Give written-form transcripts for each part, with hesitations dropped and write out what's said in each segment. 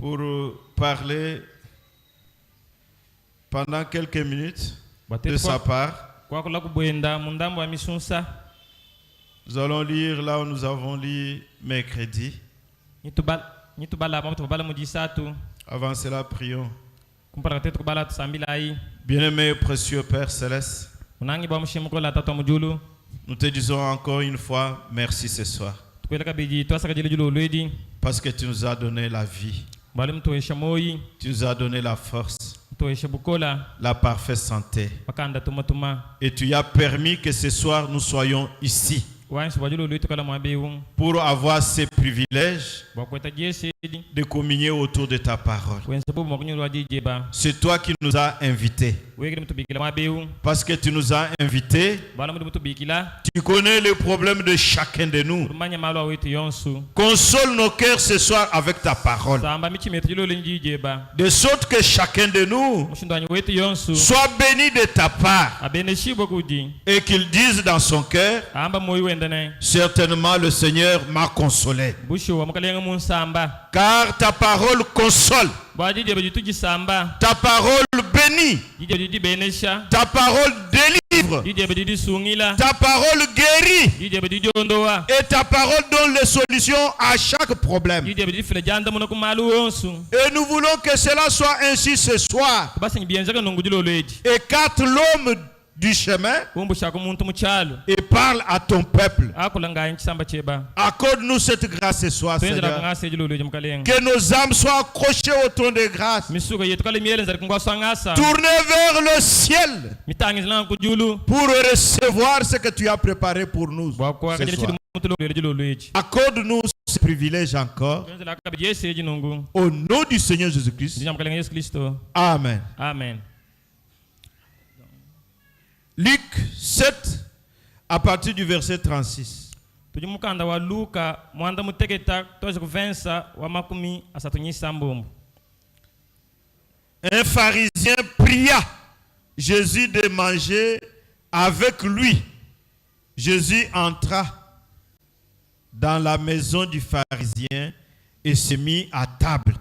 pour parler pendant quelques minutes de sa part. Nous allons lire là où nous avons lu mercredi. Avant cela, prions. Bien-aimé précieux Père Céleste, nous te disons encore une fois merci ce soir. Parce que tu nous as donné la vie. Tu nous as donné la force, la parfaite santé. Et tu as permis que ce soir nous soyons ici pour avoir ces privilèges de communier autour de ta parole. C'est toi qui nous as invités. Parce que tu nous as invités, tu connais les problèmes de chacun de nous. Console nos cœurs ce soir avec ta parole. De sorte que chacun de nous soit béni de ta part. Et qu'il dise dans son cœur, certainement le Seigneur m'a consolé. Car ta parole console. Ta parole bénit. Ta parole délivre. Ta parole guérit. Et ta parole donne les solutions à chaque problème. Et nous voulons que cela soit ainsi ce soir. Écarte l'homme du chemin et parle à ton peuple. Accorde-nous cette grâce ce soir, Seigneur. Que nos âmes soient accrochées au trône de grâce, tournées vers le ciel pour recevoir ce que tu as préparé pour nous ce soir. Accorde-nous ce privilège encore au nom du Seigneur Jésus-Christ. Amen. Amen. Luc 7, à partir du verset 36. Un pharisien pria Jésus de manger avec lui. Jésus entra dans la maison du pharisien et se mit à table.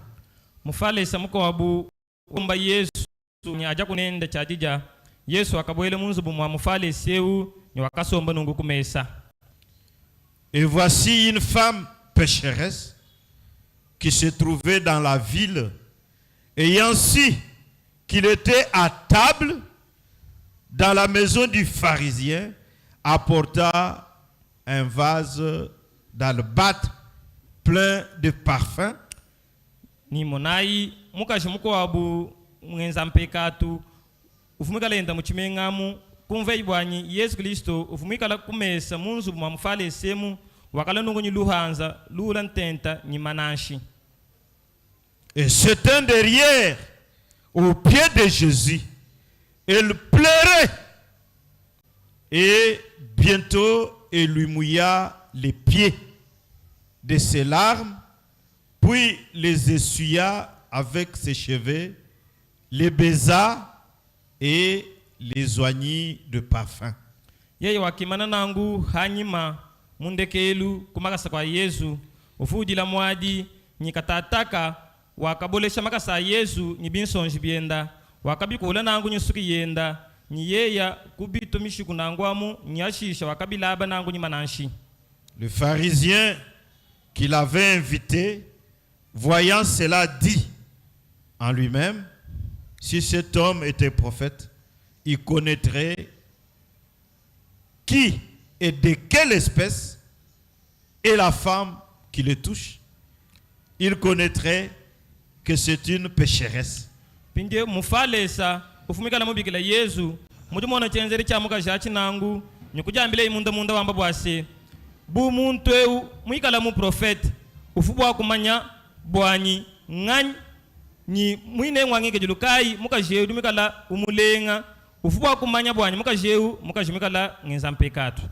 Et voici une femme pécheresse qui se trouvait dans la ville, ayant su qu'il était à table dans la maison du pharisien, apporta un vase d'albâtre plein de parfums. Ufumikala enda muchimengamu kumva ibwanyi Yesu Kristo ufumikala kumesa munzu mwamufale semu wakala nungonyi luhanza lula ntenta nyimananshi. Et s'étant derrière au pied de Jésus, elle pleurait et bientôt elle lui mouilla les pieds de ses larmes, puis les essuya avec ses cheveux, les baisa et les oignits de parfum. Yeye wakimana nangu hanyima mundekelu kumakasa kwa Yesu ufudila mwadi nyikatataka wakabolesha makasa Yesu nyibinsonji bienda wakabikola nangu nyisuki yenda nyiyeya kubito mishiku nangwamu nyashisha wakabilaba nangu nyimananshi. Le pharisien qui l'avait invité, voyant cela, dit en lui-même: si cet homme était prophète, il connaîtrait qui et de quelle espèce est la femme qui le touche. Il connaîtrait que c'est une pécheresse. Pinde mufalesa ufumikala mubikila Yesu mujumona chenzeri cha mukajachi nangu nyukujambile munda wamba bwase bu muntu eu muikala mu prophète ufubwa kumanya bwanyi ngany ni mwine ngwange julukai mukajeu dumikala umulenga ufubwa kumanya bwanyi mukajeu mukajimikala ngenzampekatu.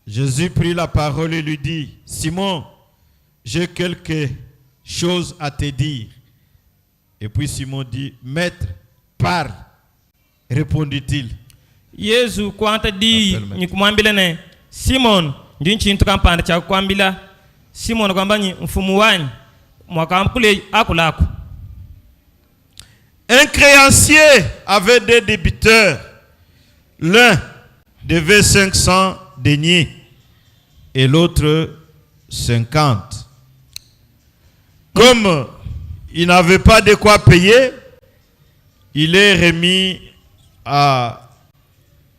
Jésus prit la parole et lui dit: Simon, j'ai quelque chose à te dire. Et puis Simon dit: Maître, parle. Répondit-il. Yesu kwanta di nikumwambila ne Simon ndinchi ntukampanda cha kwambila Simon kwamba ni mfumu wani mwakampule akulako. Un créancier avait deux débiteurs. L'un devait 500 deniers et l'autre 50. Comme il n'avait pas de quoi payer, il est remis à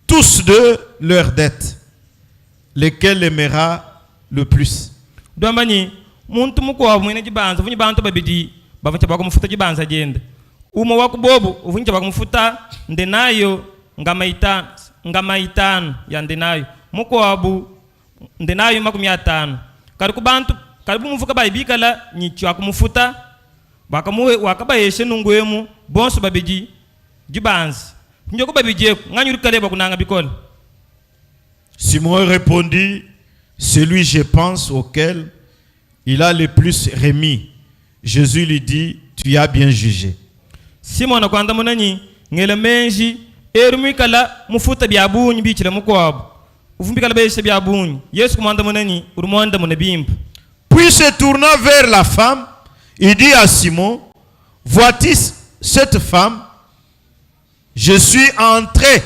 tous deux leurs dettes, lesquelles aimera le plus. Dombani muntu mukwa mwene jibanza funyi bantu babidi bafuncha bakumufuta jibanza jenda. Uma wakubobu ufuncha bakumufuta ndenayo ngamaitano ya ndenayo. Mukwabu ndenayo 50. Kariku bantu karibu mufuka baibikala nyicho akumufuta bakamuwe wakabayeshe nungwemu bonso babiji jibanza. Njoko babije nganyuri kaleba kunanga bikol. Simon répondit, celui je pense auquel il a le plus remis. Jésus lui dit, tu as bien jugé. Simon akwanda munani ngele menji erumikala mufuta byabunyi bichile mukwabo. Ufumbikala beshe byabunyi. Yesu kumanda munani urumonda munabimba. Puis se tournant vers la femme, il dit à Simon, voici cette femme, je suis entré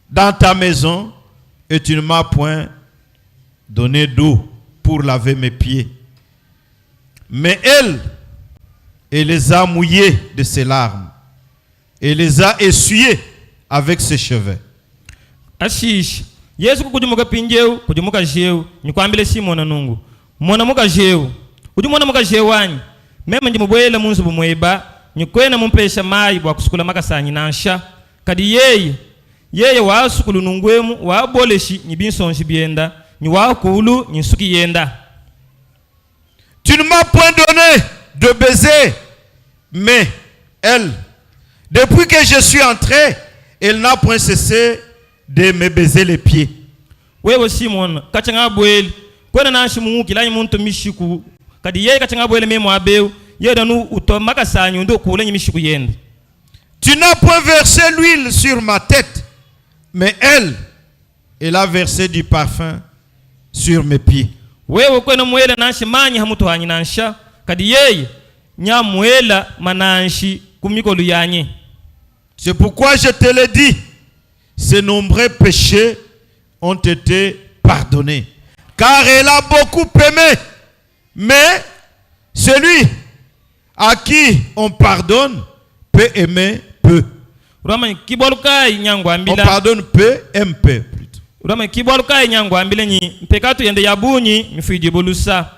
dans ta maison et tu ne m'as point donné d'eau pour laver mes pieds. Mais elle les a mouillés de ses larmes et les a essuyés avec ses cheveux. Ashish, Yesu kujumuka pinjeu, kujumuka jeu, nikwambile Simon na nungu. Mwana muka jeu, ujumona muka jeuani, mema njimubwele munzu bumweba, nyikwena mumpesha mai bwa kusukula makasanyi nansha. Kadi yeye wa sukulu nungwemu wa boleshi nyibinsonshi bienda, nyiwa kulu nyisuki yenda. Tu ne m'as point donné de baiser, mais elle, depuis que je suis entré, elle n'a point cessé de me baiser les pieds. Wewe Simon, kachanga bwele, kwena nanshi mungu kilanyi muntu mishiku, kadi yeye kachanga bwele memo abeu, yeye danu utomaka sanyu ndo kule nyimishiku yenda. Tu n'as point versé l'huile sur ma tête, mais elle a versé du parfum sur mes pieds. Wewe kwena mwela nanshi manyi hamutu hanyi nansha, kadi yeye nya mwela mananshi kumikolu yanye. C'est pourquoi je te l'ai dit, ces nombreux péchés ont été pardonnés. Car elle a beaucoup aimé, mais celui à qui on pardonne peut aimer peu. On pardonne peu, aime peu plutôt. Urama kibalukai nyangwambile nyi mpekatu yende yabunyi mifiji bolusa.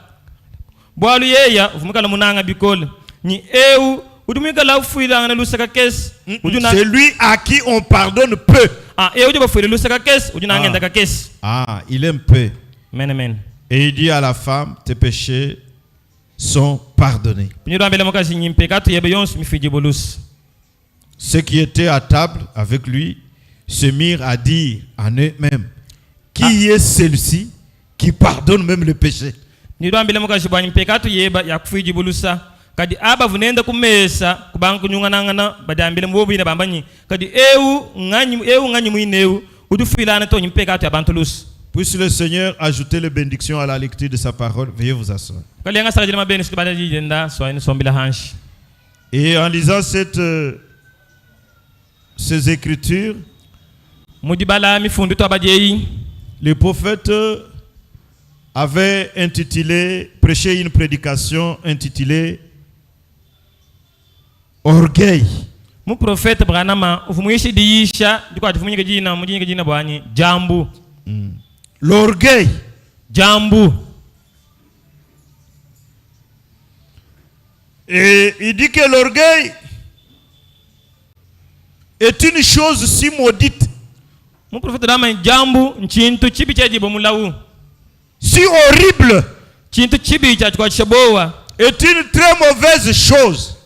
Bwalu yeya ufumikala munanga bikole. Ni eu udumikala ufuila na lusaka kes. C'est lui à qui on pardonne peu. Ah, eu de bafuila lusaka kes, uduna ngenda ka kes. Ah, il aime peu. Amen amen. Et il dit à la femme, tes péchés sont pardonnés. Ceux qui étaient à table avec lui se mirent à dire en eux-mêmes, qui est celui-ci qui pardonne même le péché? Kadi aba vunenda kumesa kubangu nyunganangana badambile mbobi na bambanyi kadi eu nganyi muineu udufilana to nyimpeka to abantulus. Puisse le Seigneur ajouter les bénédictions à la lecture de sa parole. Veuillez vous asseoir. Et en lisant ces écritures, le prophète avait prêché une prédication intitulée Orgueil. L'orgueil. Jambu. Et il dit que l'orgueil est une chose si maudite, si horrible, est une très mauvaise chose.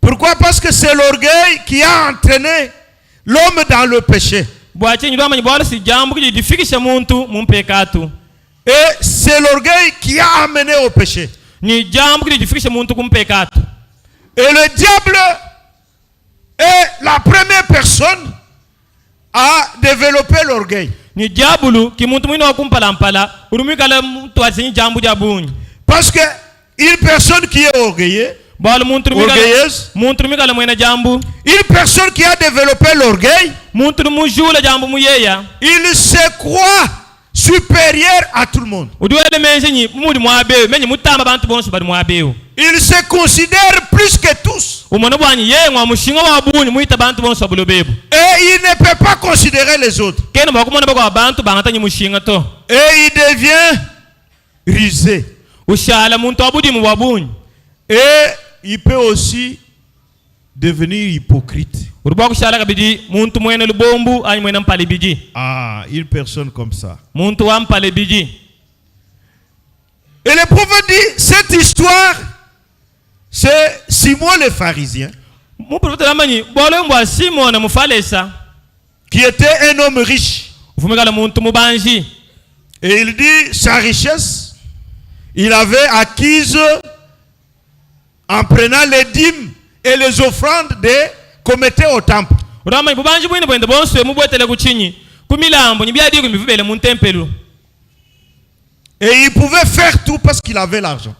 Pourquoi? Parce que c'est l'orgueil qui a entraîné l'homme dans le péché. Et c'est l'orgueil qui a amené au péché. Et le diable est la première personne à développer l'orgueil. ni diabulu ki muntu mwino kumpalampala urumikala mtu asinyi jambu jabunyi. Parce que une personne qui est orgueilleuse, muntu mikala mwena jambu, une personne qui a développé l'orgueil, muntu mujula jambu muyeya, il se croit supérieur à tout le monde. Il se considère plus que tous. Et il ne peut pas considérer les autres. Et il devient rusé. Et il peut aussi devenir hypocrite. Ah, une personne comme ça. Et le prophète dit, cette histoire, c'est Simon le pharisien, qui était un homme riche. Et il dit, sa richesse, il avait acquise en prenant les dîmes et les offrandes des commettait au temple. Et il pouvait faire tout parce qu'il avait l'argent.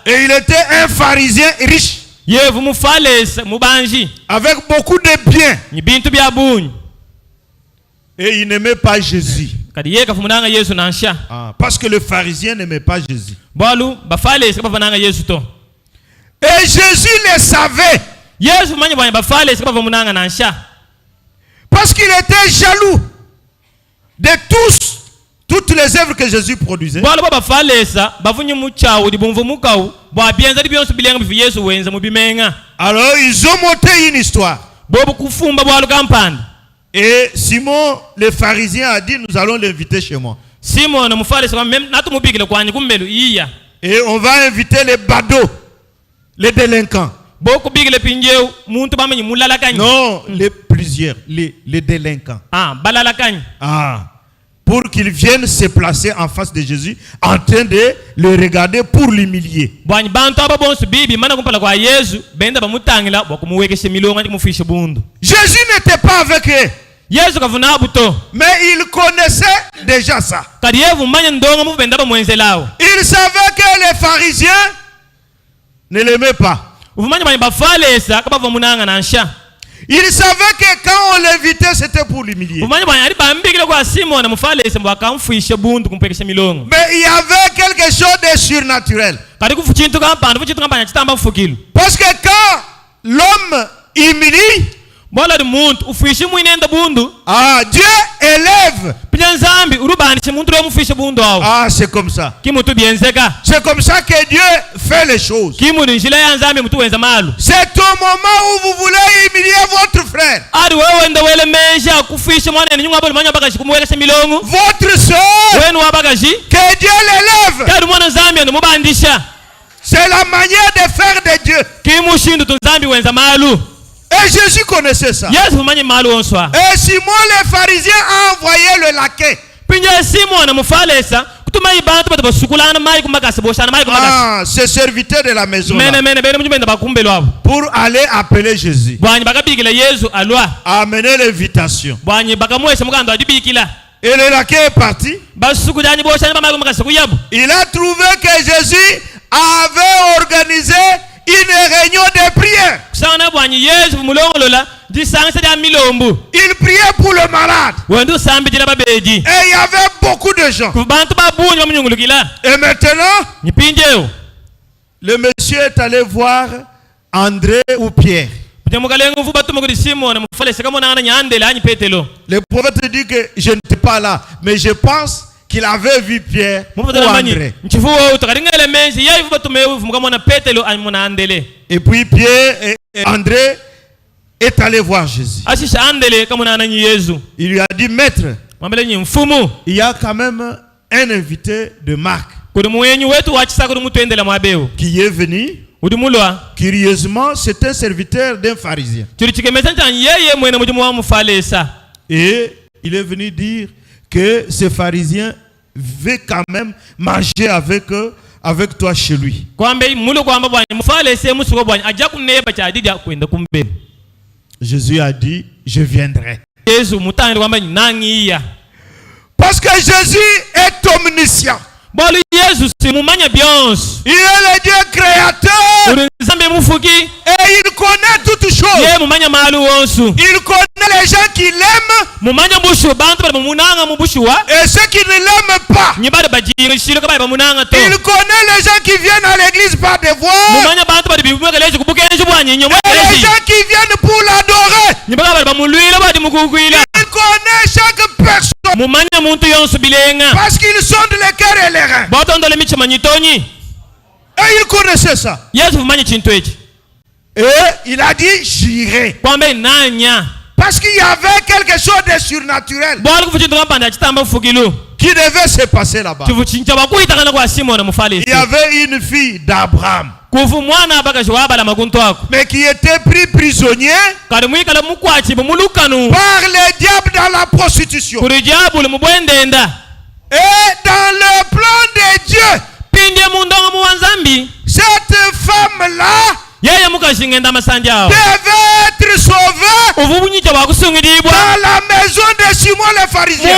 Et il était un pharisien riche, avec beaucoup de biens. Et il n'aimait pas Jésus. Parce que le pharisien n'aimait pas Jésus. Et Jésus le savait. Parce qu'il était jaloux de toutes les œuvres que Jésus produisait. Alors ils ont monté une histoire. Et Simon le pharisien a dit, nous allons l'inviter chez moi. Et on va inviter les badauds, les délinquants. Non, les délinquants. Pour qu'ils viennent se placer en face de Jésus, en train de le regarder pour l'humilier. Jésus n'était pas avec eux. Mais il connaissait déjà ça. Il savait que les pharisiens ne l'aimaient pas. Il savait que quand on l'invitait, c'était pour l'humilier. Mais il y avait quelque chose de surnaturel. Parce que quand l'homme humilie, Dieu élève. C'est comme ça. C'est comme ça que Dieu fait les choses. C'est au moment où vous voulez humilier votre frère, votre soeur, que Dieu l'élève. C'est la manière de faire de Dieu. Et Jésus connaissait ça. Et Simon le pharisien a envoyé le laquais. Ce serviteur de la maison là, pour aller appeler Jésus, amener l'invitation. Et le laquais est parti. Il a trouvé que Jésus avait organisé une réunion de prière. Il priait pour le malade. Et il y avait beaucoup de gens. Et maintenant, le monsieur est allé voir André ou Pierre. Le prophète dit que je n'étais pas là, mais je pense qu'il avait vu Pierre ou André. Et puis Pierre et André est allé voir Jésus. Il lui a dit, maître, il y a quand même un invité de Marc qui est venu. Curieusement, c'est un serviteur d'un pharisien. Et il est venu dire que ce pharisien veut quand même manger avec toi chez lui. Jésus a dit, je viendrai. Parce que Jésus est omniscient. Il est le Dieu créateur. Et il connaît toutes choses. Il connaît les gens qui l'aiment et ceux qui ne l'aiment pas. Il connaît les gens qui viennent à l'église par devoir et les gens qui viennent pour l'adorer. Il connaît chaque personne parce qu'il sonde les cœurs et les reins. Et il connaissait ça. Et il a dit j'irai. Parce qu'il y avait quelque chose de surnaturel qui devait se passer là-bas. Il y avait une fille d'Abraham, mais qui était pris prisonnier par les diables dans la prostitution. Et dans le plan de Dieu, cette femme-là devait être sauvée dans la maison de Simon le pharisien.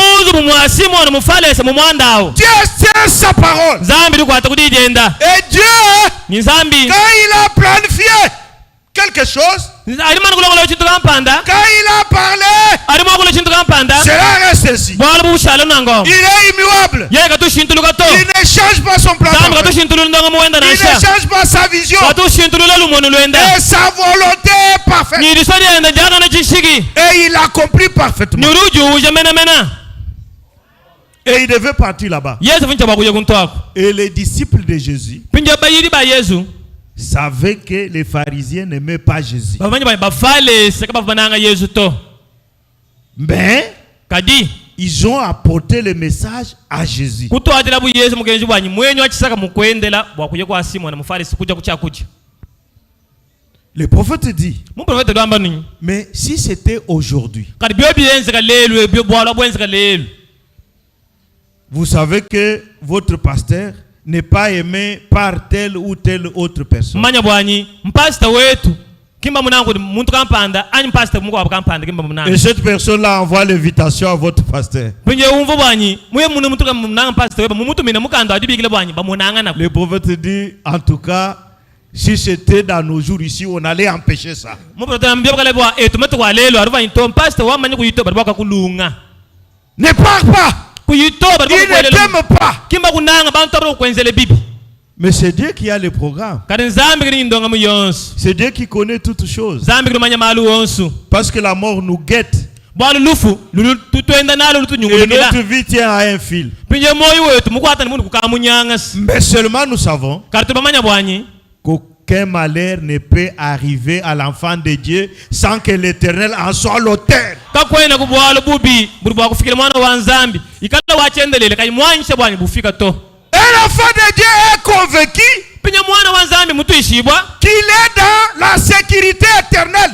Dieu tient sa parole. Et Dieu, quand il a planifié quelque chose, quand il a parlé, cela reste ainsi. Il est immuable. Il ne change pas son plan. Il ne change pas sa vision. Et sa volonté est parfaite. Et il accomplit parfaitement. Et il devait partir là-bas. Et les disciples de Jésus savaient que les pharisiens n'aimaient pas Jésus. Mais ils ont apporté le message à Jésus. Le prophète dit, mais si c'était aujourd'hui, vous savez que votre pasteur n'est pas aimé par telle ou telle autre personne. Et cette personne-là envoie l'invitation à votre pasteur. Le prophète dit, en tout cas, si c'était dans nos jours ici, on allait empêcher ça. Ne parle pas. Il ne t'aime pas. Mais c'est Dieu qui a le programme. C'est Dieu qui connaît toutes choses. Parce que la mort nous guette. Et notre vie tient à un fil. Mais seulement nous savons qu'aucun malheur ne peut arriver à l'enfant de Dieu sans que l'Éternel en soit l'auteur. Et l'enfant de Dieu est convaincu qu'il est dans la sécurité éternelle.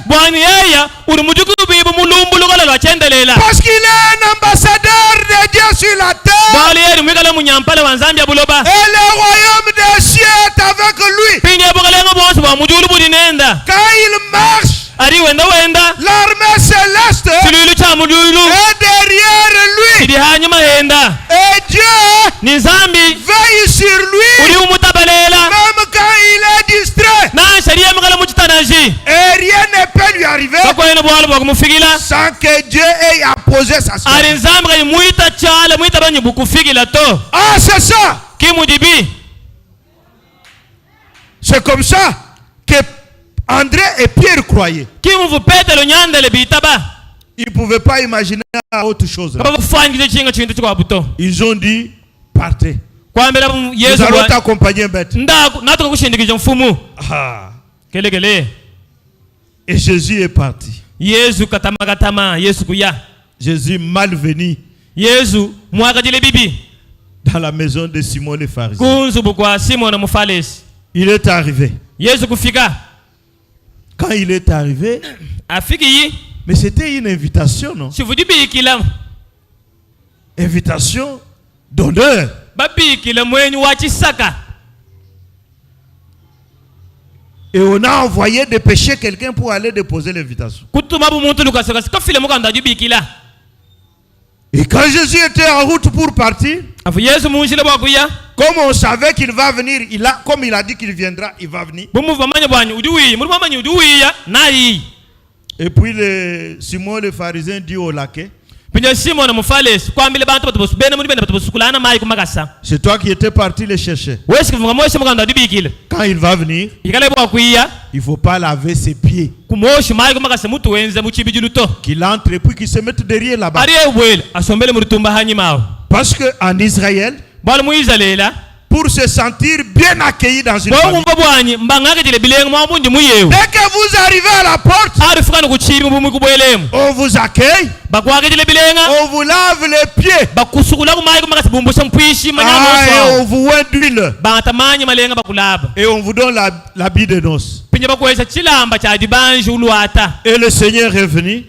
Parce qu'il est un ambassadeur de Dieu sur la terre. Et le royaume des cieux est avec lui. Quand il marche, l'armée céleste est derrière lui. Et Dieu veille sur lui, même quand il est distrait. Et rien ne peut lui arriver sans que Dieu ait apposé sa main. Ah, c'est ça. C'est comme ça que André et Pierre croyaient. Ils ne pouvaient pas imaginer autre chose. Ils ont dit, partez. Nous allons t'accompagner, bête. Ah. Et Jésus est parti. Jésus malvenu dans la maison de Simon le pharisien. Il est arrivé. Quand il est arrivé, mais c'était une invitation, non? Invitation d'honneur. Et on a envoyé dépêcher quelqu'un pour aller déposer l'invitation. Et quand Jésus était en route pour partir, comme on savait qu'il va venir, comme il a dit qu'il viendra, il va venir. Et puis Simon le pharisien dit au laquais, c'est toi qui étais parti le chercher. Quand il va venir, il ne faut pas laver ses pieds. Qu'il entre et puis qu'il se mette derrière là-bas. Parce qu'en Israël, pour se sentir bien accueilli dans une famille, dès que vous arrivez à la porte, on vous accueille, on vous lave les pieds, et on vous oint d'huile, et on vous donne l'habit de noces. Et le Seigneur est venu,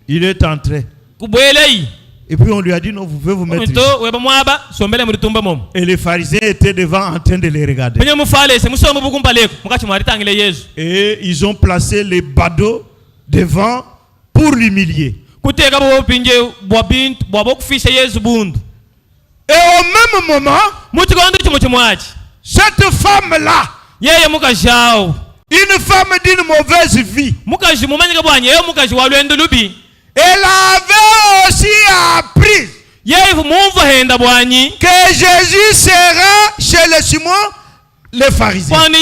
il est entré. Et puis on lui a dit non, vous pouvez vous mettre ici. Et les pharisiens étaient devant en train de les regarder. Et ils ont placé les badauds devant pour l'humilier. Et au même moment, cette femme-là, une femme d'une mauvaise vie, elle avait aussi appris que Jésus sera chez les Simon, les pharisiens. Elle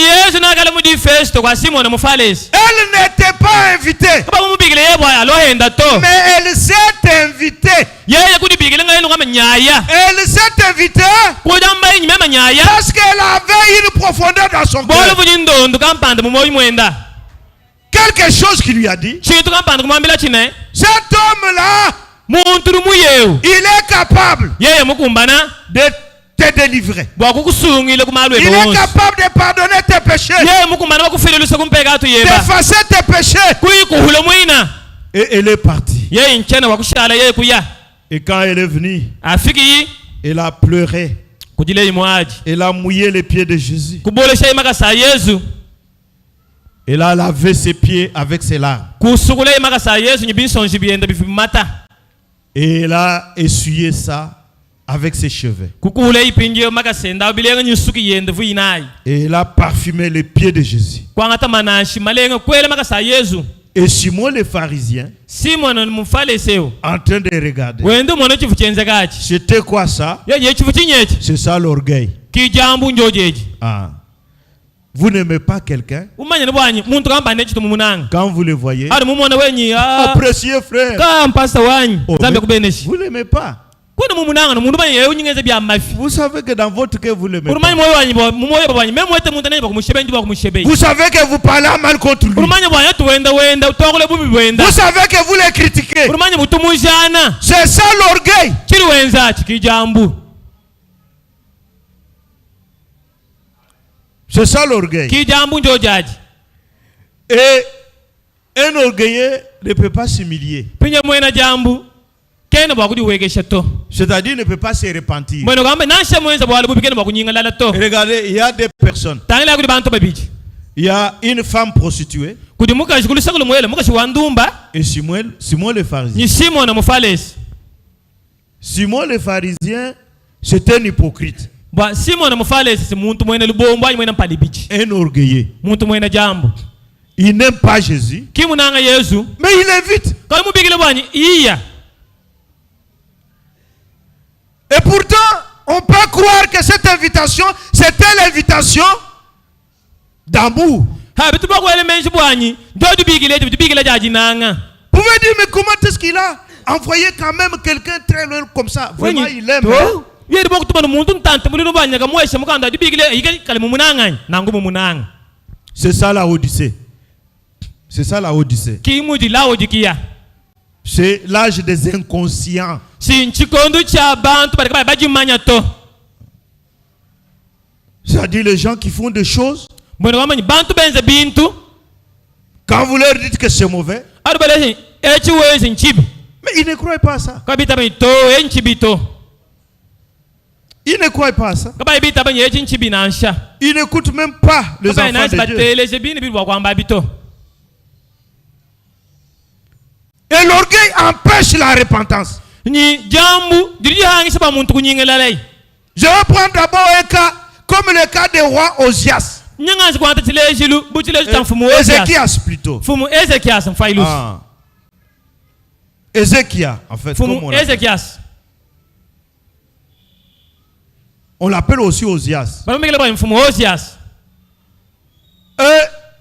n'était pas invitée, mais elle s'est invitée. Elle s'est invitée parce qu'elle avait une profondeur dans son cœur. Quelque chose qui lui a dit, cet homme-là, il est capable de te délivrer. Il est capable de pardonner tes péchés, d'effacer tes péchés. Et elle est partie. Et quand elle est venue, elle a pleuré. Elle a mouillé les pieds de Jésus. Elle a lavé ses pieds avec ses larmes. Et elle a essuyé ça avec ses cheveux. Et elle a parfumé les pieds de Jésus. Et Simon le pharisien, en train de regarder, c'était quoi ça? C'est ça l'orgueil. Ah. Vous n'aimez pas quelqu'un, quand vous le voyez, appréciez frère. Oh, vous n'aimez pas. Vous savez que dans votre cœur vous l'aimez pas. Vous savez que vous parlez mal contre lui. Vous savez que vous le critiquez. C'est ça l'orgueil. C'est ça l'orgueil. Et un orgueilleux ne peut pas s'humilier. C'est-à-dire ne peut pas se repentir. Regardez, il y a des personnes. Il y a une femme prostituée. Et Simon le pharisien. Simon le pharisien, c'est un hypocrite. Un orgueilleux. Il n'aime pas Jésus, mais il l'invite. Et pourtant, on peut croire que cette invitation, c'était l'invitation d'amour. Vous pouvez dire, mais comment est-ce qu'il a envoyé quand même quelqu'un très loin comme ça? Vraiment, il aime. C'est ça la Odyssée. C'est ça la Odyssée. C'est l'âge des inconscients. C'est-à-dire les gens qui font des choses, quand vous leur dites que c'est mauvais, mais ils ne croient pas à ça. Il ne croit pas à ça. kaba ibita banye chinchi binansha Il n'écoute même pas les kaba enfants inasi de Dieu. bateleje bini bilwa kwamba bito Et l'orgueil empêche la repentance. ni jambu diri hangisa ba muntu kunyengelalai Je vais prendre d'abord un cas, comme le cas des rois Osias. nyangansi kwanta tilejilu butileji tamfumu Osias Ézéchias plutôt. fumu Ezekias mfailus Ah. Ézéchias, en fait. comme fumu on l'appelle. Ezekias On l'appelle aussi Osias. balomekele ba mfumu Osias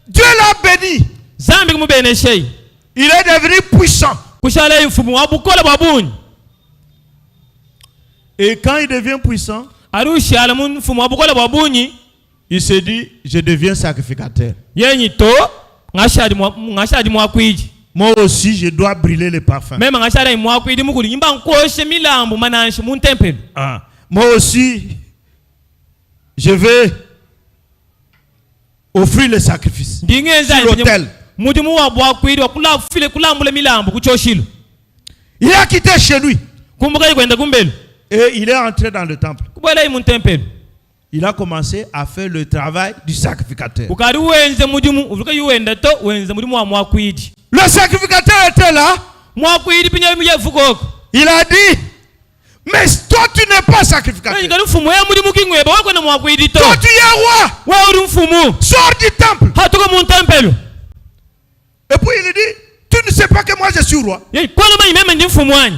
Dieu l'a béni. zambi kumubene shei Il est devenu puissant. kushala mfumu wabukola babuni Et quand il devient puissant, arushala mun mfumu wabukola babuni il se dit, je deviens sacrificateur. yenyi to ngashadi mwakwiji Moi aussi, je dois brûler les parfums. mema ngashadi mwakwidi mukuli nyimba nkoshe milambo mananshi mun tempele Ah. Moi aussi, je vais offrir le sacrifice ndingenza sur l'autel. muti muwa bwakwidi wakula file kulambula milambo kuchoshilo Il a quitté chez lui kumbuka kwenda kumbele et il est entré dans le temple. kubwela mun tempele Il a commencé à faire le travail du sacrificateur. ukari wenze mudimu uvuka yuwenda to wenze mudimu wa mwakwidi Le sacrificateur était là. mwakwidi pinya muyefukoko Il a dit, mais toi tu n'es pas sacrificateur. ngari mfumu ya mudimu kingweba wako na mwakwidi to Toi tu es roi. wa uri mfumu Sors du temple. hatuko mun tempele Et puis il dit, tu ne sais pas que moi je suis roi. yeyi kono manyi mema ndi mfumu wanyi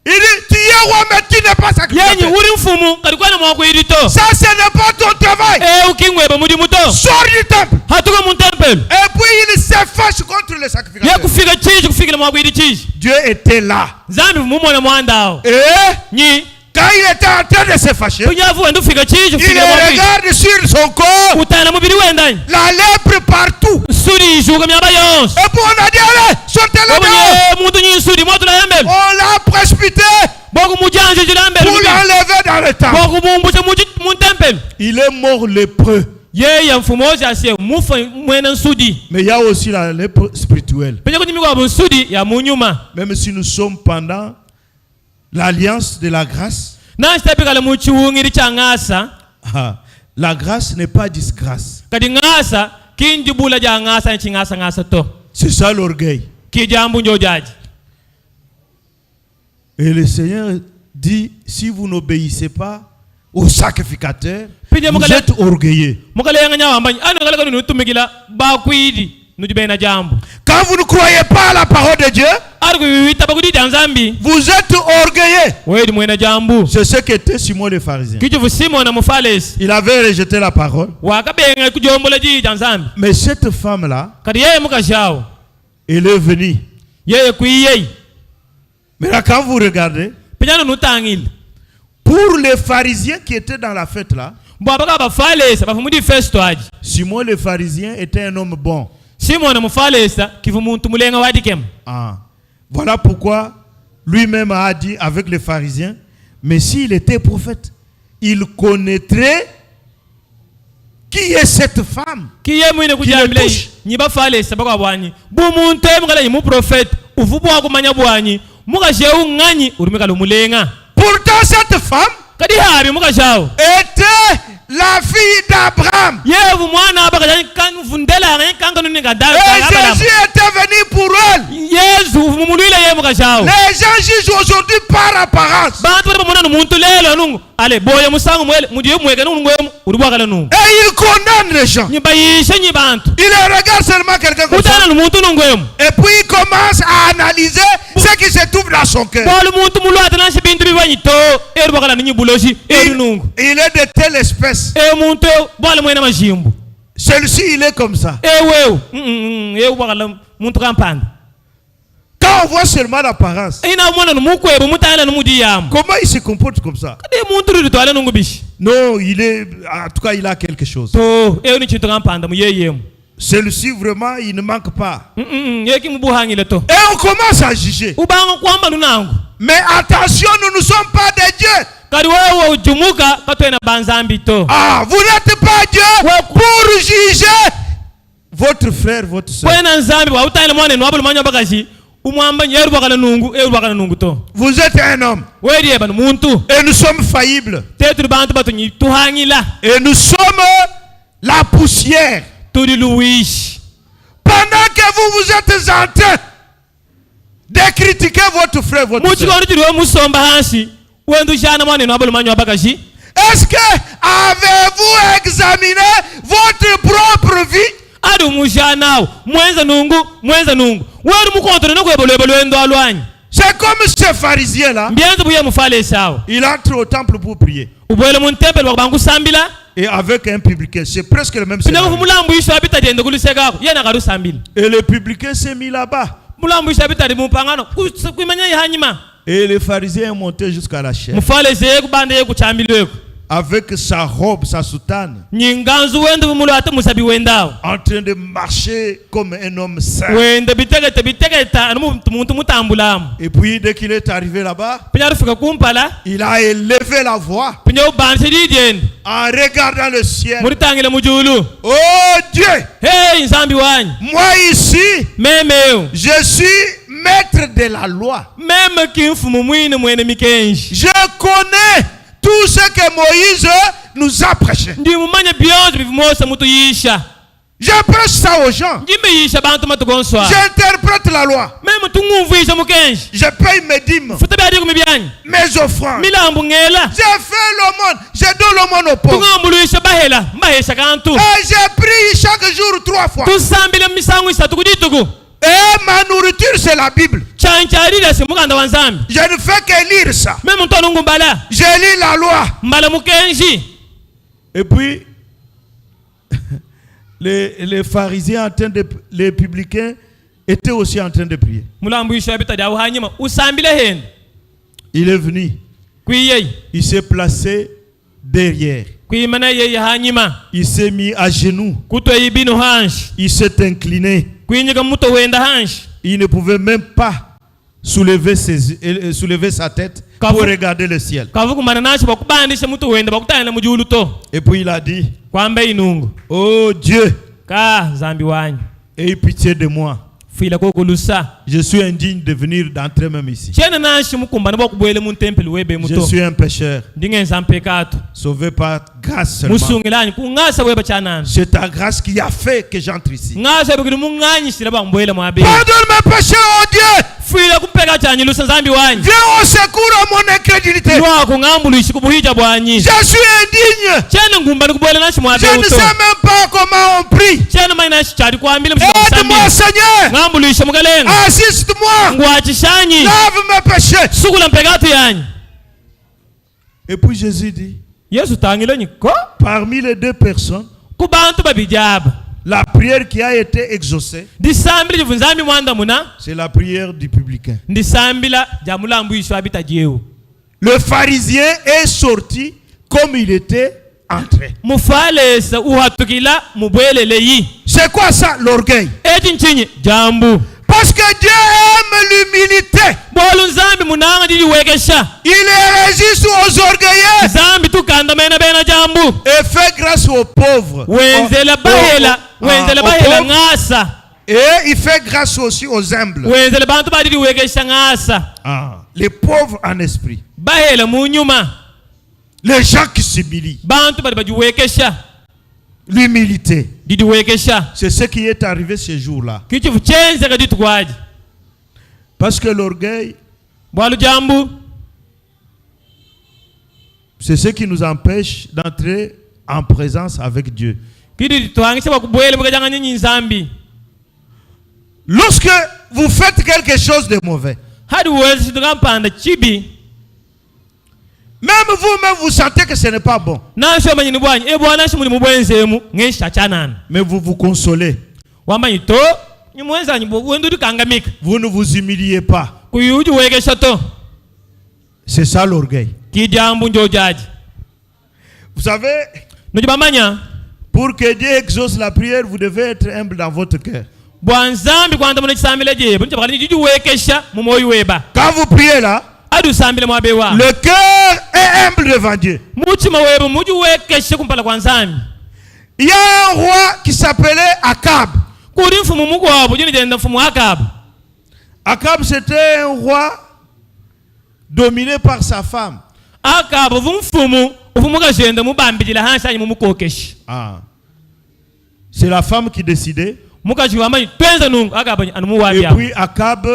Il dit, tu es roi mais tu n'es pas yenyi sacrificateur. uri mfumu kari kwana mwakwidi to Ça ce n'est pas ton travail. ukingweba mudimu to Sors du temple. hatuko mun tempele Et puis il se fâche contre le sacrificateur. yakufika chiji kufikira mwakwidi chiji Dieu était là. zambi mumona mwandao Et nyi quand il était en train de se fâcher, punyavu wenda ufika chiji il kufikira mwakwidi regarde sur son corps utana mubiri wendanyi la lèpre partout. sudi ishuka myaba yonse Et puis on a dit, allez, sortez-le dehors. obunye muntu nyinsudi mwatula yambele On l'a précipité boku mujanje jilambele pour l'enlever dans le temple. boku mumbushe mun tempele Il est mort lépreux. yeye mfumu Osias mufa mwene nsudi Mais il y a aussi la lèpre spirituelle. penye kuti mikwa bunsudi ya munyuma Même si nous sommes pendant l'alliance de la grâce, nachitapikala mu chiwungiri cha ng'asa la grâce n'est pas disgrâce. kati ng'asa kinjibula ja ng'asa ng'asa to C'est ça l'orgueil. kijambu njo jaji Et le Seigneur dit, si vous n'obéissez pas au sacrificateur, vous êtes orgueilleux. mukale yanganya wambanyi ano kala kanu nutumikila bakwidi nujibena jambu Quand vous ne croyez pas à la parole de Dieu, ariko witaba kudi janzambi vous êtes orgueilleux. wedi mwena jambu C'est ce qu'était Simon le pharisien. kijuvu Simona mufalesi Il avait rejeté la parole. wakabenga kujombola ji janzambi Mais cette femme-là, kati yeye mukashawo elle est venue. yeye kuiyei Maintenant, quand vous regardez, penyano nutangile pour les pharisiens qui étaient dans la fête là, bwabaka bafalesa bafumudi festo aji Simon le pharisien était un homme bon. Simona mufalesa kivu muntu mulenga wadikem Ah. Voilà pourquoi lui-même a dit avec les pharisiens, mais s'il était prophète, il connaîtrait qui est cette femme. kiye mwine kujambile nyiba falesa bakwa bwanyi bumuntu emukala yimu prophet uvubwa kumanya bwanyi mukasheu ng'anyi urimikala mulenga Pourtant, cette femme kadi habi mukashawo était la fille d'Abraham. yevu mwana abakajani kan vundela ngani kanganu ni Et gadal Jésus était venu pour elle. yesu mumulile ye mukashawo Les gens jugent aujourd'hui par apparence. bantu bari bamona muntu lelo nungu ale boye musangu mwele mudiye mweke nungu ngwemu uribwakala nungu Et il condamne les gens. nyibayishe nyibantu Il regarde seulement quelqu'un comme ça. utana numuntu nungwemu Et puis il commence à analyser ce qui se trouve dans son cœur. bolu muntu mulwata nanshi bintu bibanyi to eribwakala ninyibuloshi eri nungu Il est de telle espèce. muntu bwala mwena majimbu Celui-ci, il est comme ça. ewewu ewu bwakala muntu kampanda Quand on voit seulement l'apparence, ina mwana numukwebu mutala numudiyamu comment il se comporte comme ça? kade muntu ritwale nungu bishi Non, il est, en tout cas, il a quelque chose. to ewu ni chintu kampanda muyeyemu Celui-ci, vraiment, il ne manque pas. yeki mubuhangile to Et on commence à juger. ubanga kwamba lunangu Mais attention, nous ne sommes pas des dieux. kadi wewe ujumuka katwena banzambi to Ah, vous n'êtes pas Dieu pour juger votre frère, votre soeur. kwena nzambi wautayile mwana nwabulu manya bakashi Vous êtes un homme. Et nous sommes faillibles. Et nous sommes la poussière. Pendant que vous êtes en train de critiquer votre frère, votre soeur, est-ce que avez-vous examiné votre propre vie? C'est comme ce pharisien-là. Il entre au temple pour prier. Et avec un publicain, c'est presque le même scénario. Et le publicain s'est mis là-bas. Et le pharisien est monté jusqu'à la chaire. Avec sa robe, sa soutane. En train de marcher comme un homme saint. Et puis dès qu'il est arrivé là-bas, il a élevé la voix en regardant le ciel. Oh Dieu, moi ici, je suis maître de la loi. Je connais tout ce que Moïse nous a prêché. Je prêche ça aux gens. J'interprète la loi. Je paye mes dîmes, mes offrandes. Je fais l'aumône. Je donne l'aumône aux pauvres. Et je prie chaque jour 3 fois. Et ma nourriture, c'est la Bible. Je ne fais que lire ça. Je lis la loi. Et puis, les pharisiens, les publicains étaient aussi en train de prier. Il est venu. Il s'est placé derrière. Il s'est mis à genoux. Il s'est incliné. Il ne pouvait même pas soulever sa tête pour regarder le ciel. Et puis il a dit, oh Dieu, aie pitié de moi. Je suis indigne de venir d'entrer même ici. Je suis un pécheur, sauvé par grâce seulement. C'est ta grâce qui a fait que j'entre ici. Pardonne mes péchés, oh Dieu. Viens au secours à mon incrédulité. Je suis indigne. Je ne sais même pas comment on prie. Aide-moi, Seigneur. Assiste-moi. Lave mes péchés. Et puis Jésus dit, parmi les 2 personnes, la prière qui a été exaucée, c'est la prière du publicain. Le pharisien est sorti comme il était entré. C'est quoi ça, l'orgueil? Parce que Dieu aime l'humilité. Il résiste aux orgueilleux et fait grâce aux pauvres. Et il fait grâce aussi aux humbles. Les pauvres en esprit. Les gens qui s'humilient. L'humilité. C'est ce qui est arrivé ce jour-là. Parce que l'orgueil, c'est ce qui nous empêche d'entrer en présence avec Dieu. Lorsque vous faites quelque chose de mauvais, même vous-même vous sentez que ce n'est pas bon, mais vous vous consolez. Vous ne vous humiliez pas. C'est ça l'orgueil. Vous savez, pour que Dieu exauce la prière, vous devez être humble dans votre cœur. Quand vous priez là, le cœur est humble devant Dieu. Il y a un roi qui s'appelait Akab. Akab, c'était un roi dominé par sa femme. Akab vumfumu ufumu kagenda mubambidila hansi anyi mumukokeshi. Ah. C'est la femme qui décidait. Mukaji wamanyi twenza nungu Akab Et puis Akab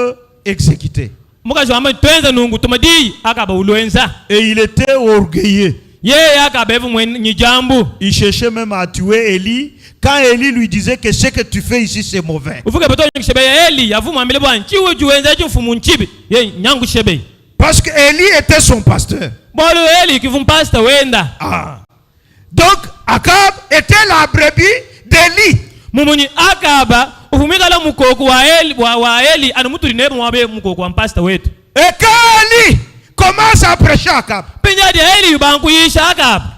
exécuté. Mukaji wamanyi twenza nungu tumadi Akab ulwenza. Et il était orgueilleux. Ye Akab evu mwenye jambu. Il cherchait même à tuer Élie. Quand Élie lui disait que ce que tu fais ici c'est mauvais. Parce que Élie était son pasteur. Ah. Donc Akab était la brebis d'Élie. Et quand Élie commence à prêcher Akab,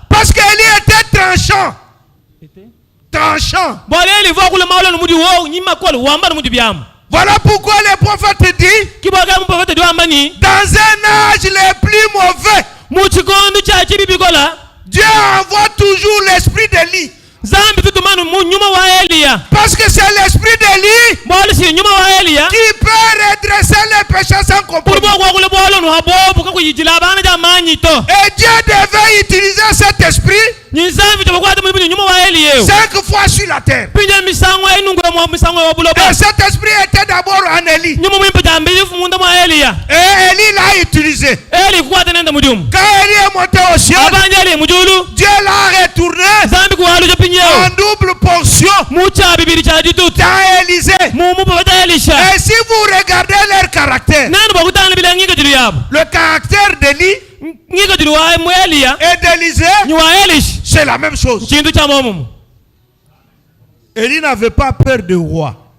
parce qu'Élie était tranchant. Tranchant. Voilà pourquoi les prophètes disent, dans un âge les plus mauvais, Dieu envoie toujours l'esprit d'Élie. Parce que c'est l'esprit d'Élie qui peut redresser les péchés sans compromis. Et Dieu devait utiliser cet esprit 5 fois sur la terre. Et cet esprit était d'abord en Élie. Et Élie l'a utilisé. Quand Élie est monté au ciel, Dieu l'a retourné en double portion dans Élisée. Et si vous regardez leur caractère, le caractère d'Élie et d'Élisée, c'est la même chose. Élie n'avait pas peur de roi.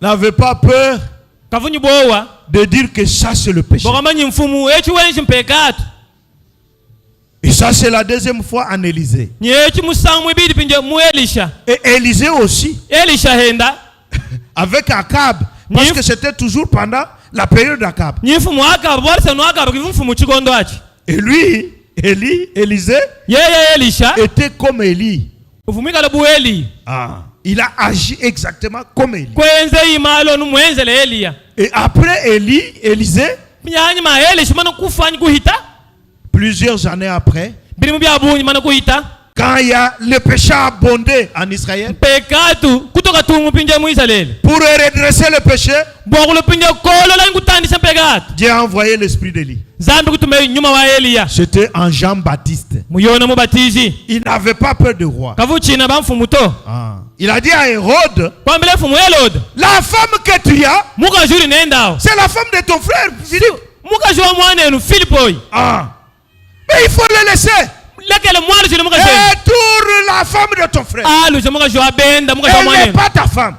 N'avait pas peur de dire que ça c'est le péché. Et ça c'est la deuxième fois en Élisée. Et Élisée aussi. Avec Akab. Parce que c'était toujours pendant la période d'Akab. Et lui, Élisée, était comme Élie. Ah, il a agi exactement comme Élie. Et après Élisée, plusieurs années après, quand il y a le péché abondé en Israël, pour redresser le péché, Dieu a envoyé l'esprit d'Élie. C'était en Jean-Baptiste. Il n'avait pas peur de roi. Ah. Il a dit à Hérode, la femme que tu as, c'est la femme de ton frère Philippe. Ah. Mais il faut le laisser. Et tourne la femme de ton frère. Elle n'est pas ta femme.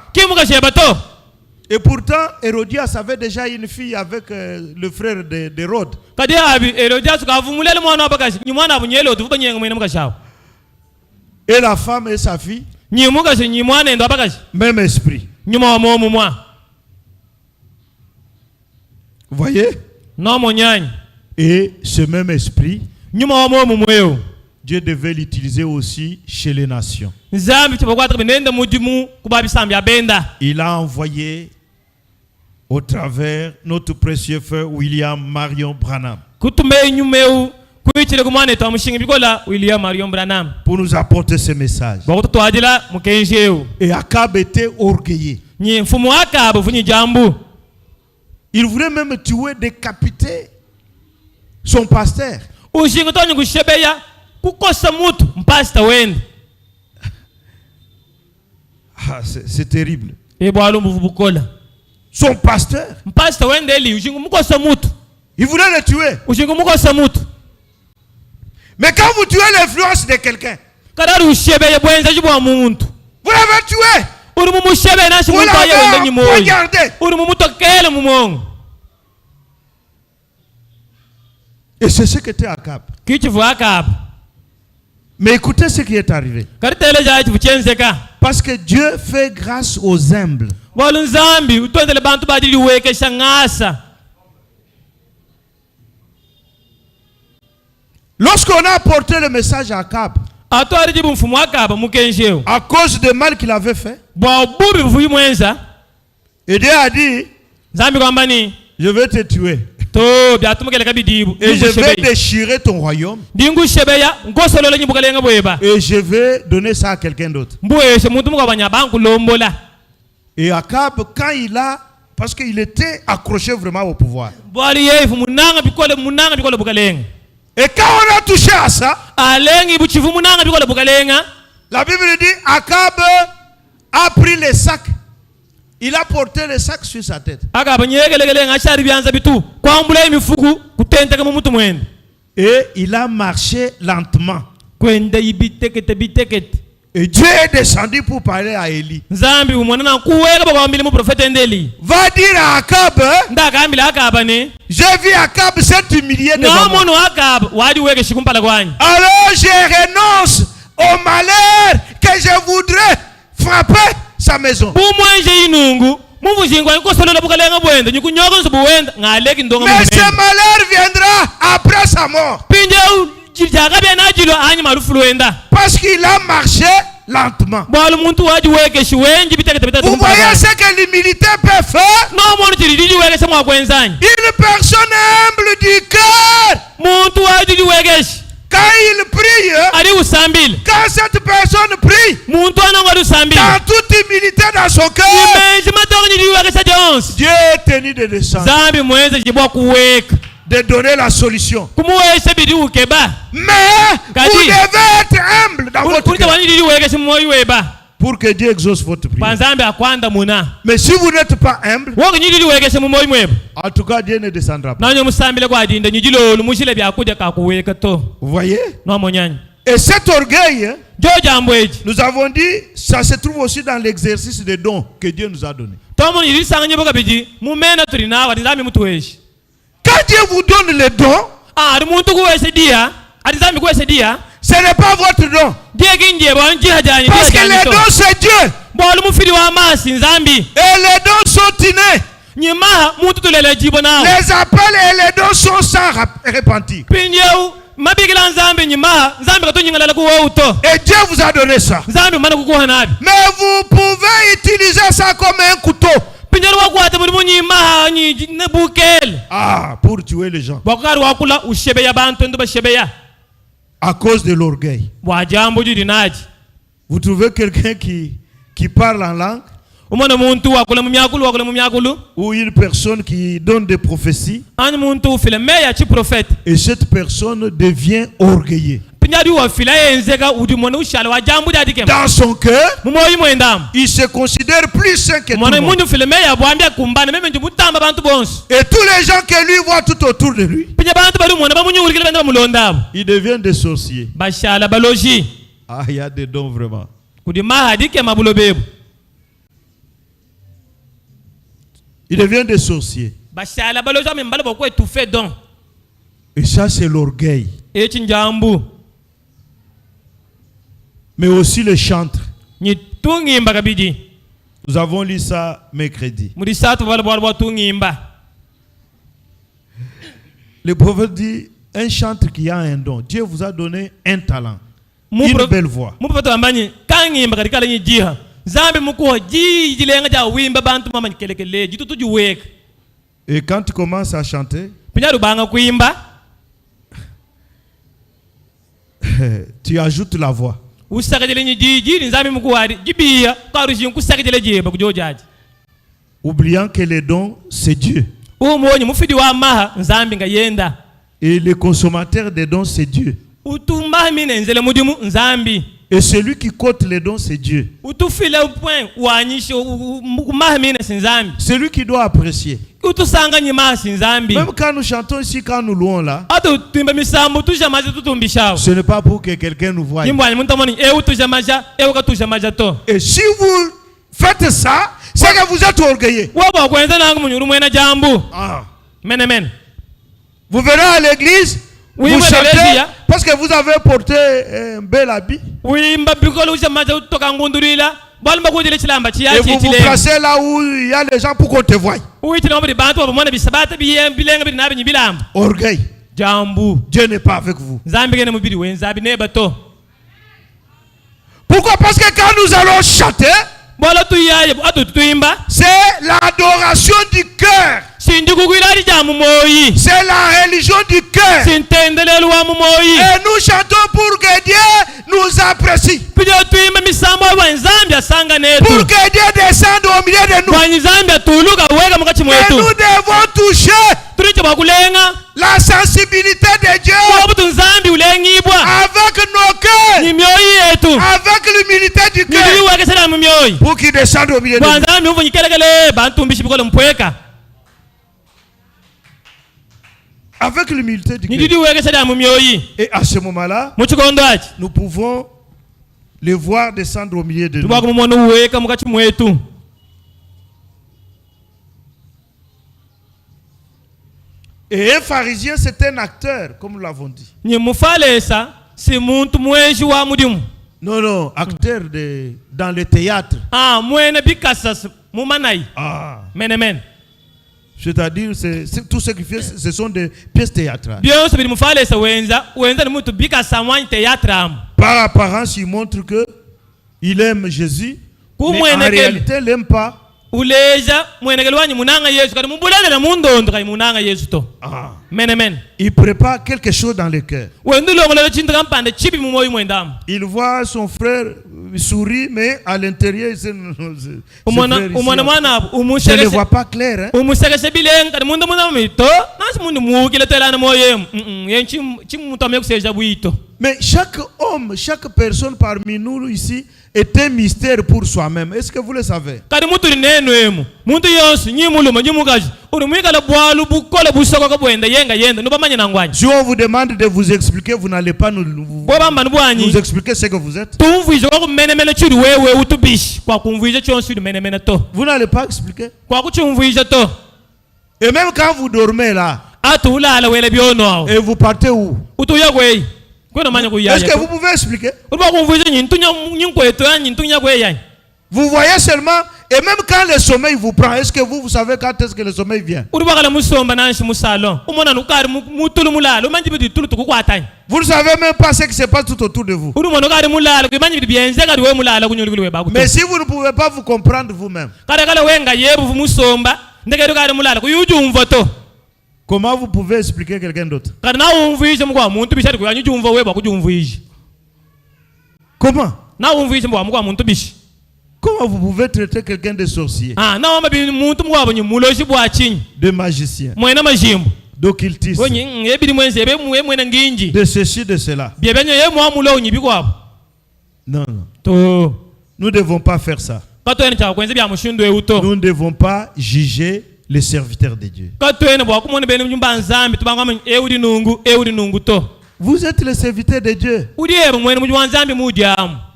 Et pourtant, Hérodias avait déjà une fille avec le frère d'Hérode. Et la femme et sa fille, même esprit. Vous voyez? Et ce même esprit, Dieu devait l'utiliser aussi chez les nations. Il a envoyé au travers notre précieux frère William Marion Branham pour nous apporter ce message. Et Akab était orgueilleux. Il voulait même tuer, décapiter son pasteur. Ah, c'est terrible. Son pasteur, il voulait le tuer. Mais quand vous tuez l'influence de quelqu'un, vous l'avez tué. Vous l'avez regardé. Et c'est ce qu'était Akab. Mais écoutez ce qui est arrivé. Parce que Dieu fait grâce aux humbles. Lorsqu'on a apporté le message à Akab, à cause du mal qu'il avait fait, bwabubi buvuyi mwenza Et Dieu a dit, nzambi kwamba ni je vais te tuer. to byatumukeleka bidibu Et je vais déchirer ton royaume. ndingushebeya ngosolola nyibukalenga bweba Et je vais donner ça à quelqu'un d'autre. mbweshe muntu mukabanya bankulombola. Et Akab, quand il a... Parce qu'il était accroché vraiment au pouvoir. bwali yefu munanga bikole bukalenga. Et quand on a touché à ça, alengi buchivu munanga bikole bukalenga. la Bible dit, Akab a pris les sacs. Il a porté les sacs sur sa tête. akabanyegelegelenga ashari byanza bitu kwambula imifuku kutenteka mu mutu mwende. Et il a marché lentement. kwenda ibitekete. Et Dieu est descendu pour parler à Élie. nzambi umwana kuweka bakwambile mu prophète ndeli. Va dire à Akab, ndakambila akaba ne j'ai vu Akab s'être humilié devant moi. nomono akaba wadi weke shikumpala kwanya. Alors je renonce au malheur que je voudrais frapper sa maison. bumwenje inungu muvuzingwa nkosolola bukalenga bwenda nyikunyoka nsubu wenda ngaleki ndonga Mais ce malheur viendra après sa mort. pinje jakabe najilo anyi marufu wenda Parce qu'il a marché lentement. bwala muntu wadi weke shiwenji bitekete bitatu. Vous voyez ce que l'humilité peut faire? nomono chiridi weke semwa kwenzanyi. Une personne humble du cœur, muntu wadi weke quand il prie, ali usambile quand cette personne prie, muntu anongwa usambile dans toute humilité dans son cœur, imenji matongo nyidi weke sa jonse Dieu est tenu de descendre, zambi mwenze chibwa kuweka de donner la solution. kumuwese bidi ukeba. Mais Kadi. vous devez être humble dans votre kulite cœur wanidi weke simuoyi weba pour que Dieu exauce votre prière. panzambi akwanda muna Mais si vous n'êtes pas humble, woke nyidi weke simuoyi mweba en tout cas, Dieu ne descendra pas. nanyo musambile kwa dinda nyijilolu mushile byakuja kakuweka to Vous voyez? nomonyanya Et cet orgueil, hein, jojambweji nous avons dit, ça se trouve aussi dans l'exercice des dons que Dieu nous a donnés. tomo nilisanga nyiboka biji mumena tuli nawo atizambi mutu weshi Quand Dieu vous donne les dons, ari muntu kuwese dia atizambi kuwese dia ce n'est pas votre don. die kinje bonjira jani Parce que les dons, c'est Dieu. bolu mufiri wa masi nzambi Et les dons sont innés. nyimaha muntu tulele jibo nawo Les appels et les dons sont sans repentir. pinjeu mabigila nzambi nyimaha nzambi katunyingala kuwa uto Et Dieu vous a donné ça. nzambi mana kukuha nabi Mais vous pouvez utiliser ça comme un couteau. pinjelu wakwata muri munyimaha nyi nebukele Ah, pour tuer les gens. bwakari wakula ushebeya bantu ndo bashebeya À cause de l'orgueil. bwajambo jidi naji Vous trouvez quelqu'un qui parle en langue, umwana muntu wakula mu myakulu ou une personne qui donne des prophéties, ani muntu ufile meya chi prophète et cette personne devient orgueilleux. pinjadi wafila yenzeka udi mwana ushala wajambo jadi kem Dans son cœur, mumoyi mwendam il se considère plus saint que tout mwana le monde. mundu ufile meya bwambia kumbana meme nje mutamba bantu bonse Et tous les gens que lui voient tout autour de lui, pinja bantu bali mwana bamunyulikile benda bamulondabo ils deviennent des sorciers. bashala baloji Ah, il y a des dons vraiment. kudi mahadi ke mabulo bebu Ils deviennent des sorciers. bashala baloji amembala bokwe tufe don Et ça, c'est l'orgueil. echi njambu Mais aussi le chantre. ni tungimba kabidi Nous avons lu ça mercredi. muri satu bala tungimba Le prophète dit, un chantre qui a un don. Dieu vous a donné un talent. Mu Une pro- belle voix. mu profeta ambanyi kangimba katika lenye jiha zambi mukuwa jilenga ja wimba bantu mama kelekele jitu tujuweka Et quand tu commences à chanter, pinyaru banga kuimba tu ajoutes la voix. usakajele nyi jiri nzambi mukuwari jibiya karushi kusakajele jeba kujojaji Oubliant que les dons, c'est Dieu. umonyi mufidi wa maha nzambi nga yenda Et le consommateur des dons, c'est Dieu. utumba mine nzele mudimu nzambi Et celui qui cote les dons, c'est Dieu. utufile point wanyisho maha mine sinzambi Celui qui doit apprécier. utusanga nyima sinzambi Même quand nous chantons ici, quand nous louons là, atu timba misambo tujamaje tutumbishao ce n'est pas pour que quelqu'un nous voie. nyimbo ani muntamoni tujamaja katujamaja to Et si vous faites ça, c'est que vous êtes orgueilleux. wabo kwenza nangu munyuru mwena jambu Ah. mene Vous venez à l'église, Oui, vous moi, chantez l'église, hein. parce que vous avez porté un bel habit. wimba bikolo ujamaja utoka ngundurila balma kujile chilamba Et chiyachi vous vous chile placez là où il y a les gens pour qu'on te voie. uichile ngombe bantu wabo mwana bisabata bilenga bili nabi nyibilamba Orgueil. jambu Dieu n'est pas avec vous. nzambi gene mubiri wenzabi neba to Pourquoi? Parce que quand nous allons chanter, bola tuyaye atu tuimba c'est l'adoration du cœur. sinjukugwila jamu moyi C'est la religion du cœur. sintendelelo wa moyi Et nous chantons pour que Dieu nous apprécie. pijo tuimba misambo wa nzambi asanga netu Pour que Dieu descende au milieu de nous. kwa nzambi atuluka weka mukati Et mwetu nous devons toucher turicho bakulenga la sensibilité de Dieu kwa nzambi ulengibwa avec nos cœurs, ni myoyi yetu avec l'humilité du cœur, niliwekesela mu myoyi pour qu'il descende au milieu de kwa nous. nzambi uvunyikelegele bantumbishi bikole mpweka Avec l'humilité du cœur. niliwekesela mu myoyi Et à ce moment-là, muchikondo achi nous pouvons les voir descendre au milieu de nous. tubaka mumona uweka mukati mwetu Et un pharisien, c'est un acteur, comme nous l'avons dit. ni mufalesa si muntu mwenji wa mudimu Non, non, acteur dans le théâtre. mwene bikasa mumanayi Ah. menemene C'est-à-dire, tout ce qu'il fait, ce sont des pièces théâtrales. byose biri mufalesa wenza ni muntu bikasa mwanyi teyatramu Par apparence, il montre que il aime Jésus, mais en réalité, il n'aime pas. uleja mwenekeli wanyi munanga yesu kati mubulalele mundondo kali munanga yesu to Ah. menemene Il prépare quelque chose dans le cœur. wendulongolelo chintu kampande chipi mumoyi mwendamu Il voit son frère sourire, mais à l'intérieur, il umwana mwana apo je ne vois pas clair. Hein? umusekese bilenga kati mundu muna mito nasi mundu muukile telana moyemu yen chimutamye kuseja bwito. Mais chaque homme, chaque personne parmi nous ici est un mystère pour soi-même. Est-ce que vous le savez? Kati mutu lineno emu muntu yonsi nyimuluma nyimukaji uri mwikala bwalu bukole busoko ko bwenda yenda nubamanye nangwanya Si on vous demande de vous expliquer, vous n'allez pas nous expliquer ce que vous êtes. tumvise kwa kumenemene chiri wewe utubishi kwa kumvise chonsi umenemene to Vous n'allez pas expliquer. kwa kuchumvise to Et même quand vous dormez là, atu ulala wele byono et vous partez où? utuya kwei kwena manya kuyaya. Est-ce que vous pouvez expliquer? Uba kumvise nyintunya nyinkweto ya nyintunya kweyanya. Vous voyez seulement, et même quand le sommeil vous prend, est-ce que vous savez quand est-ce que le sommeil vient? Vous ne savez même pas ce qui se passe tout autour de vous. Mais si vous ne pouvez pas vous comprendre vous-même, comment vous pouvez expliquer quelqu'un d'autre? Comment? Comment vous pouvez traiter quelqu'un de sorcier, de magicien, d'occultiste, de ceci, de cela? Non, non. Nous ne devons pas faire ça. Nous ne devons pas juger les serviteurs de Dieu. Vous êtes les serviteurs de Dieu.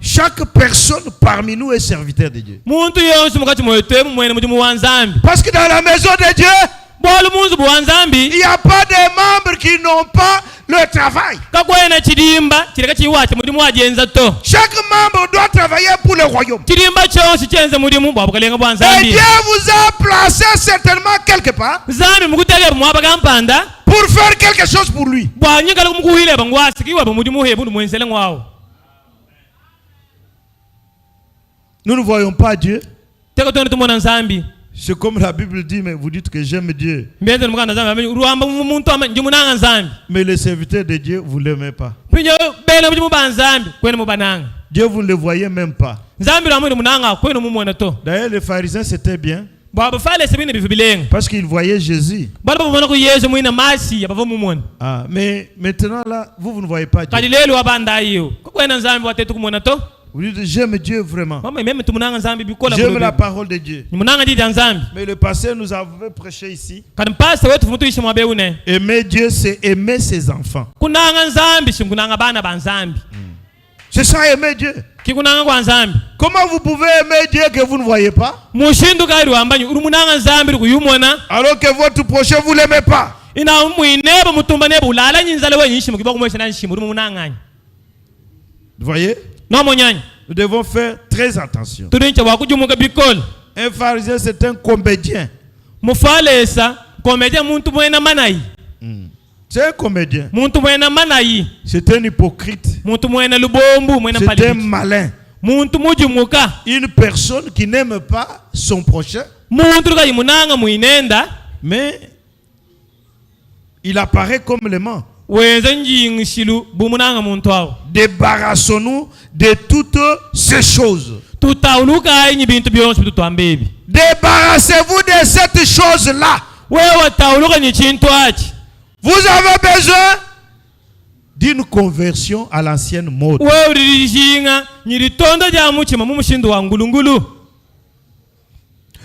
Chaque personne parmi nous est serviteur de Dieu. Parce que dans la maison de Dieu, il n'y a pas de membres qui n'ont pas le travail. Chaque membre doit travailler pour le royaume. Et Dieu vous a placé certainement quelque part pour faire quelque chose pour lui. Nous ne voyons pas Dieu. C'est comme la Bible dit, mais vous dites que j'aime Dieu. Mais les serviteurs de Dieu, vous ne l'aimez pas. Dieu, vous ne le voyez même pas. D'ailleurs, les pharisiens, c'était bien. Parce qu'ils voyaient Jésus. Ah, mais maintenant là, vous ne voyez pas Dieu. Vous dites, j'aime Dieu vraiment. J'aime la parole de Dieu. Mais le pasteur nous avait prêché ici. Aimer Dieu, c'est aimer ses enfants. C'est ça, aimer Dieu. Comment vous pouvez aimer Dieu que vous ne voyez pas? Alors que votre prochain, vous ne l'aimez pas. Vous voyez? Nous devons faire très attention. Un pharisien, c'est un comédien. C'est un comédien. C'est un hypocrite. C'est un malin. muntu mujumuka Une personne qui n'aime pas son prochain, muntu kayimunanga muinenda mais il apparaît comme l'aimant. wenza njingishilu bumunanga muntu awo. Débarrassons-nous de toutes ces choses. Tutauluka inyi bintu byonse bitutwambebi. Débarrassez-vous de cette chose-là. Wewe tauluka ni chintu achi. Vous avez besoin d'une conversion à l'ancienne mode. Wewe urijinga nyiritondo ja muchima mumushindu wa ngulungulu.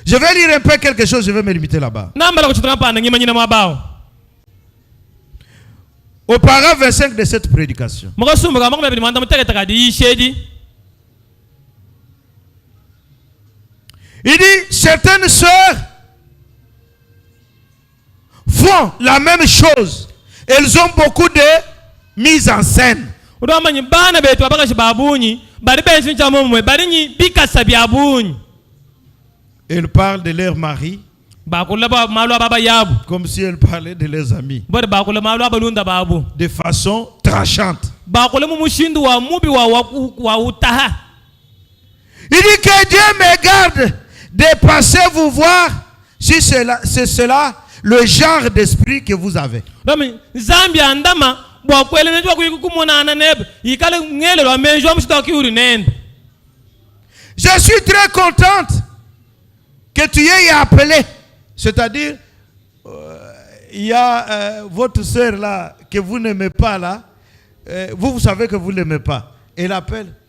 Je vais lire un peu quelque chose, je vais me limiter là-bas. Nambala kuchitanga pana ngima nyina mabao. Au paragraphe 25 de cette prédication, Mukasumba kama kumbe manda muteke takadi yishedi. il dit certaines sœurs font la même chose. Elles ont beaucoup de mise en scène. Udamanyi bana betu abakashi babunyi bari benshi chamomwe bari nyi bikasa byabunyi. Elles parlent de leur mari Bakula ba malu baba yabu. comme si elles parlaient de leurs amis, Bari bakula malu abalunda babu. de façon tranchante. Bakula mumushindu wa mubi wa utaha. Il dit que Dieu me garde de passer vous voir si c'est cela le genre d'esprit que vous avez. Dami Zambia andama bwa kwelene jwa kukumona ananebe ikale ngele lwa menjo amshita kiuri nende. Je suis très contente que tu aies appelé. C'est-à-dire, il y a votre sœur là que vous n'aimez pas là. Vous savez que vous ne l'aimez pas. Elle appelle.